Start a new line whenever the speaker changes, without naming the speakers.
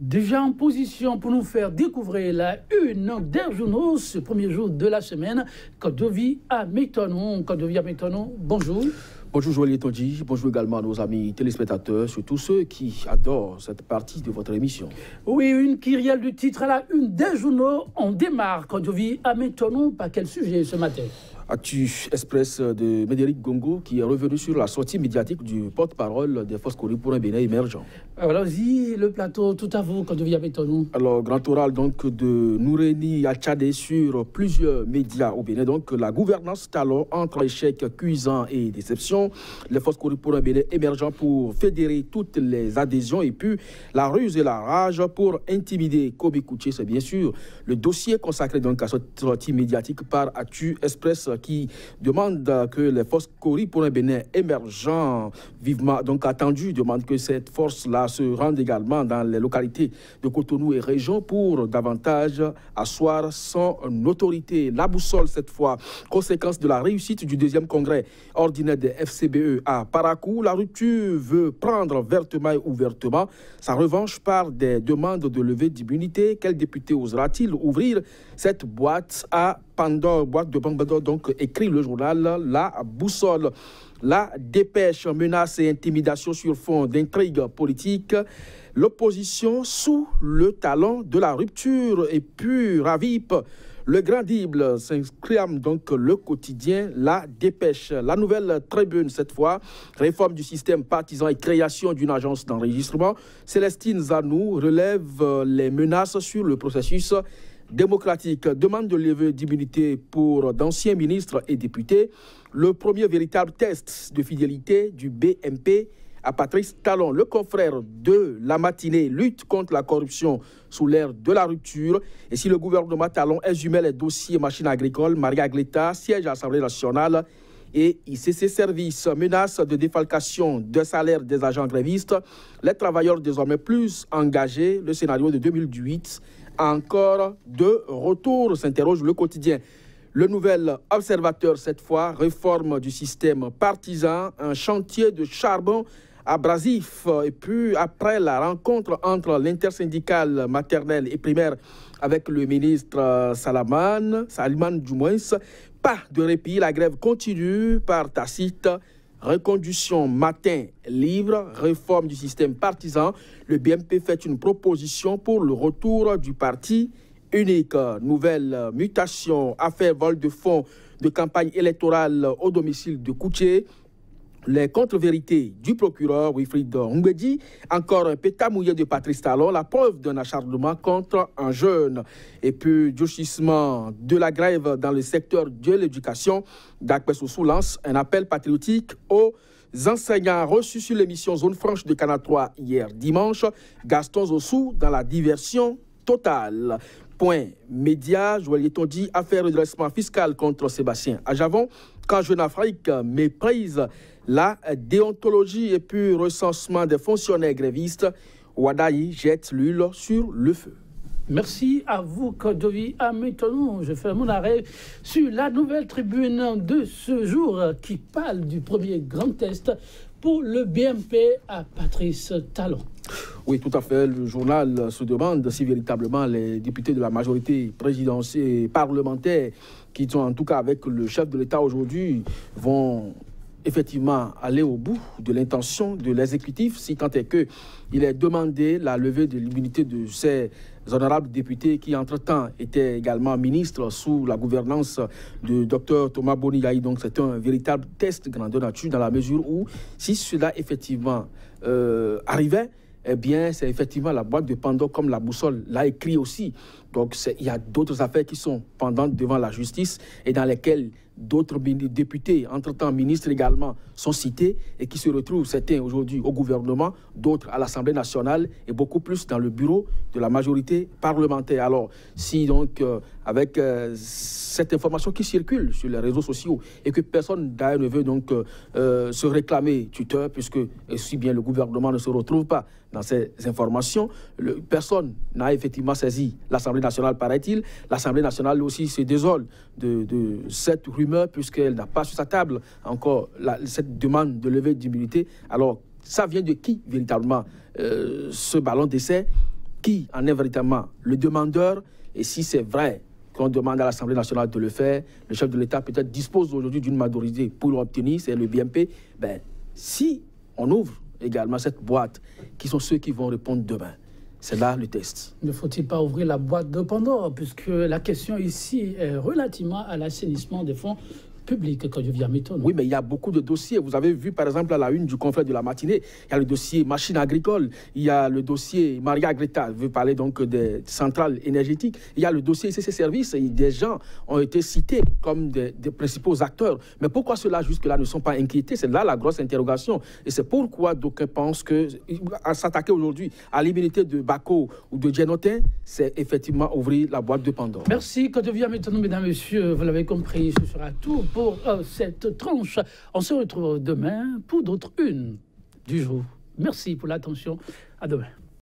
Déjà en position pour nous faire découvrir la une des journaux ce premier jour de la semaine. Kodovi Ametonon. Kodovi Ametonon, bonjour.
Bonjour Joël Tondi, bonjour également à nos amis téléspectateurs, surtout ceux qui adorent cette partie de votre émission.
Oui, une kyrielle du titre à la une des journaux. On démarre Kodovi Ametonon par quel sujet ce matin?
Actu Express de Médéric Gongo qui est revenu sur la sortie médiatique du porte-parole des Forces Cory pour un Bénin émergent.
Allons-y, le plateau, tout à vous, Kodovi Ametonon.
Alors, grand oral donc de Noureni Achadé sur plusieurs médias au Bénin. Donc, la gouvernance talon entre échecs cuisants et déception. Les Forces Cory pour un Bénin émergent pour fédérer toutes les adhésions et puis la ruse et la rage pour intimider Kobe Kouché. C'est bien sûr le dossier consacré donc à cette sortie médiatique par Actu Express qui demande que les Forces Cory pour un Bénin émergent vivement donc attendu, demande que cette force-là se rende également dans les localités de Cotonou et région pour davantage asseoir son autorité. La boussole cette fois, conséquence de la réussite du deuxième congrès ordinaire des FCBE à Parakou. La rupture veut prendre vertement et ouvertement sa revanche par des demandes de levée d'immunité. Quel député osera-t-il ouvrir cette boîte à Pandore, boîte de Pandore, donc écrit le journal La Boussole. La dépêche, menace et intimidation sur fond d'intrigues politiques. L'opposition sous le talon de la rupture et puis ravipe. Le grand Dible s'inscrit donc le quotidien La Dépêche. La nouvelle tribune cette fois, réforme du système partisan et création d'une agence d'enregistrement. Célestine Zanou relève les menaces sur le processus démocratique, demande de levée d'immunité pour d'anciens ministres et députés. Le premier véritable test de fidélité du BMP à Patrice Talon, le confrère de la matinée, lutte contre la corruption sous l'ère de la rupture. Et si le gouvernement Talon exhumait les dossiers machines agricoles, Maria Gleta siège à l'Assemblée nationale et ICC Service, menace de défalcation de salaire des agents grévistes, les travailleurs désormais plus engagés, le scénario de 2018. Encore de retour, s'interroge le quotidien. Le nouvel observateur, cette fois, réforme du système partisan, un chantier de charbon abrasif. Et puis, après la rencontre entre l'intersyndicale maternelle et primaire avec le ministre Saliman du moins, pas de répit, la grève continue par Tacite. Reconduction matin libre, réforme du système partisan. Le BMP fait une proposition pour le retour du parti unique. Nouvelle mutation, affaire vol de fonds de campagne électorale au domicile de Kouché. Les contre-vérités du procureur Wilfried Ngwedi, encore un pétard mouillé de Patrice Talon, la preuve d'un acharnement contre un jeune. Et puis, durcissement de la grève dans le secteur de l'éducation. Dakpesousou lance un appel patriotique aux enseignants reçus sur l'émission Zone Franche de Canal 3 hier dimanche. Gaston Zossou dans la diversion totale. Point média, Joël Tondi, affaire redressement fiscal contre Sébastien Ajavon. Quand Jeune Afrique méprise la déontologie et puis recensement des fonctionnaires grévistes, Wadaï jette l'huile sur le feu.
Merci à vous, Kodovi Ametonon. Je fais mon arrêt sur la nouvelle tribune de ce jour qui parle du premier grand test pour le BMP à Patrice Talon.
Oui, tout à fait. Le journal se demande si véritablement les députés de la majorité présidentielle et parlementaire qui sont en tout cas avec le chef de l'État aujourd'hui vont effectivement aller au bout de l'intention de l'exécutif, si tant est qu'il est demandé la levée de l'immunité de ces honorables députés qui, entre-temps, étaient également ministres sous la gouvernance de Dr Thomas Boniaï. Donc, c'est un véritable test grandeur nature dans la mesure où, si cela effectivement arrivait, eh bien, c'est effectivement la boîte de Pandore, comme la boussole l'a écrit aussi. Donc, il y a d'autres affaires qui sont pendantes devant la justice et dans lesquelles d'autres députés, entre-temps ministres également, sont cités et qui se retrouvent, certains aujourd'hui au gouvernement, d'autres à l'Assemblée nationale et beaucoup plus dans le bureau de la majorité parlementaire. Alors, si donc, avec cette information qui circule sur les réseaux sociaux et que personne d'ailleurs ne veut donc se réclamer tuteur, puisque si bien le gouvernement ne se retrouve pas dans ces informations, personne n'a effectivement saisi l'Assemblée nationale, paraît-il. L'Assemblée nationale aussi se désole de cette rumeur puisqu'elle n'a pas sur sa table encore cette demande de levée d'immunité. Alors, ça vient de qui véritablement ce ballon d'essai? qui en est véritablement le demandeur. Et si c'est vrai qu'on demande à l'Assemblée nationale de le faire, le chef de l'État peut-être dispose aujourd'hui d'une majorité pour l'obtenir, c'est le BMP. Ben, si on ouvre également cette boîte, qui sont ceux qui vont répondre demain, c'est là le test.
Ne faut-il pas ouvrir la boîte de Pandore, puisque la question ici est relativement à l'assainissement des fonds public quand je viens à Méton.
Oui, mais il y a beaucoup de dossiers. Vous avez vu, par exemple, à la une du confrère de la matinée, il y a le dossier machines agricoles, il y a le dossier Maria Greta, veut parler donc des centrales énergétiques, il y a le dossier CC Services, et des gens ont été cités comme des principaux acteurs. Mais pourquoi ceux-là, jusque-là, ne sont pas inquiétés? C'est là la grosse interrogation. Et c'est pourquoi d'aucuns pensent que s'attaquer aujourd'hui à l'immunité de Bako ou de Djenotin, c'est effectivement ouvrir la boîte de Pandore.
Merci. Quand je viens à Méton, mesdames et messieurs, vous l'avez compris, ce sera tout pour cette tranche. On se retrouve demain pour d'autres unes du jour. Merci pour l'attention. À demain.